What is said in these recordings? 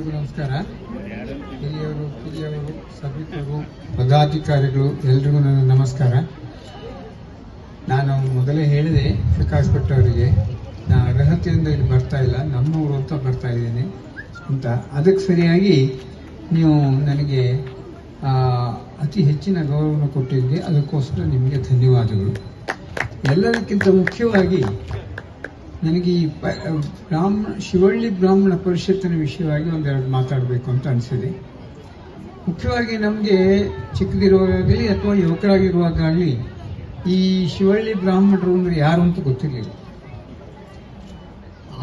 ಎಲ್ಲರಿಗೂ ನಮಸ್ಕಾರ. ಹಿರಿಯವರು ಸಭಿಕರು ಪದಾಧಿಕಾರಿಗಳು ಎಲ್ರಿಗೂ ನನ್ನ ನಮಸ್ಕಾರ. ನಾನು ಮೊದಲೇ ಹೇಳಿದೆ ಪ್ರಕಾಶ್ ಭಟ್ ಅವರಿಗೆ, ನಾ ಅರ್ಹತೆಯಿಂದ ಇಲ್ಲಿ ಬರ್ತಾ ಇಲ್ಲ, ನಮ್ಮೂರು ಅಂತ ಬರ್ತಾ ಇದ್ದೇನೆ ಅಂತ. ಅದಕ್ಕೆ ಸರಿಯಾಗಿ ನೀವು ನನಗೆ ಅತಿ ಹೆಚ್ಚಿನ ಗೌರವವನ್ನು ಕೊಟ್ಟಿದ್ದೆ, ಅದಕ್ಕೋಸ್ಕರ ನಿಮಗೆ ಧನ್ಯವಾದಗಳು. ಎಲ್ಲದಕ್ಕಿಂತ ಮುಖ್ಯವಾಗಿ ನನಗೆ ಈ ಶಿವಳ್ಳಿ ಬ್ರಾಹ್ಮಣ ಪರಿಷತ್ತಿನ ವಿಷಯವಾಗಿ ಒಂದೆರಡು ಮಾತಾಡಬೇಕು ಅಂತ ಅನಿಸಿದೆ. ಮುಖ್ಯವಾಗಿ ನಮಗೆ ಚಿಕ್ಕದಿರುವಾಗಲಿ ಅಥವಾ ಯುವಕರಾಗಿರುವಾಗಲಿ ಈ ಶಿವಳ್ಳಿ ಬ್ರಾಹ್ಮಣರು ಅಂದ್ರೆ ಯಾರು ಅಂತ ಗೊತ್ತಿರಲಿಲ್ಲ.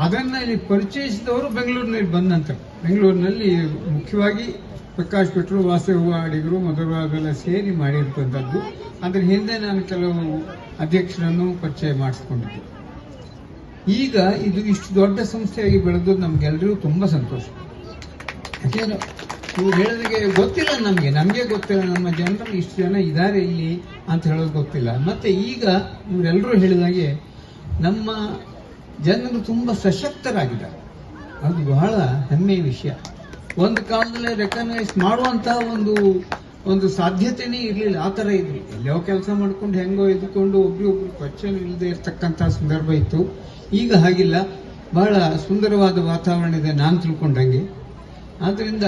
ಅದನ್ನ ಇಲ್ಲಿ ಪರಿಚಯಿಸಿದವರು ಬೆಂಗಳೂರಿನಲ್ಲಿ ಬಂದಂತ. ಬೆಂಗಳೂರಿನಲ್ಲಿ ಮುಖ್ಯವಾಗಿ ಪ್ರಕಾಶ್ ಭಟ್ರು, ವಾಸುದೇವ ಅಡಿಗರು ಮೊದಲಾದೆಲ್ಲ ಸೇರಿ ಮಾಡಿರ್ತಕ್ಕಂಥದ್ದು. ಅದರ ಹಿಂದೆ ನಾನು ಕೆಲವು ಅಧ್ಯಕ್ಷರನ್ನು ಪರಿಚಯ ಮಾಡಿಸ್ಕೊಂಡಿದ್ದೆ. ಈಗ ಇದು ಇಷ್ಟು ದೊಡ್ಡ ಸಂಸ್ಥೆಯಾಗಿ ಬೆಳೆದು ನಮ್ಗೆಲ್ಲರಿಗೂ ತುಂಬಾ ಸಂತೋಷ. ಯಾಕೆಂದ್ರೆ ನೀವು ಹೇಳಿದಾಗೆ ಗೊತ್ತಿಲ್ಲ, ನಮಗೆ ಗೊತ್ತಿಲ್ಲ, ನಮ್ಮ ಜನರಲ್ಲಿ ಇಷ್ಟು ಜನ ಇದ್ದಾರೆ ಇಲ್ಲಿ ಅಂತ ಹೇಳೋದು ಗೊತ್ತಿಲ್ಲ. ಮತ್ತೆ ಈಗ ಇವರೆಲ್ಲರೂ ಹೇಳಿದಾಗೆ ನಮ್ಮ ಜನರು ತುಂಬಾ ಸಶಕ್ತರಾಗಿದ್ದಾರೆ. ಅದು ಬಹಳ ಹೆಮ್ಮೆಯ ವಿಷಯ. ಒಂದು ಕಾಲದಲ್ಲಿ ರೆಕಗ್ನೈಸ್ ಮಾಡುವಂತಹ ಒಂದು ಸಾಧ್ಯತೆನೇ ಇರಲಿಲ್ಲ. ಆ ಥರ ಇದ್ರಿ, ಎಲ್ಲೋ ಕೆಲಸ ಮಾಡ್ಕೊಂಡು ಹೆಂಗೋ ಇದ್ಕೊಂಡು ಒಬ್ರೊಬ್ರು ಪರಿಚಯ ಇಲ್ಲದೆ ಇರತಕ್ಕಂತಹ ಸಂದರ್ಭ ಇತ್ತು. ಈಗ ಹಾಗಿಲ್ಲ, ಬಹಳ ಸುಂದರವಾದ ವಾತಾವರಣ ಇದೆ ನಾನು ತಿಳ್ಕೊಂಡಂಗೆ. ಆದ್ರಿಂದ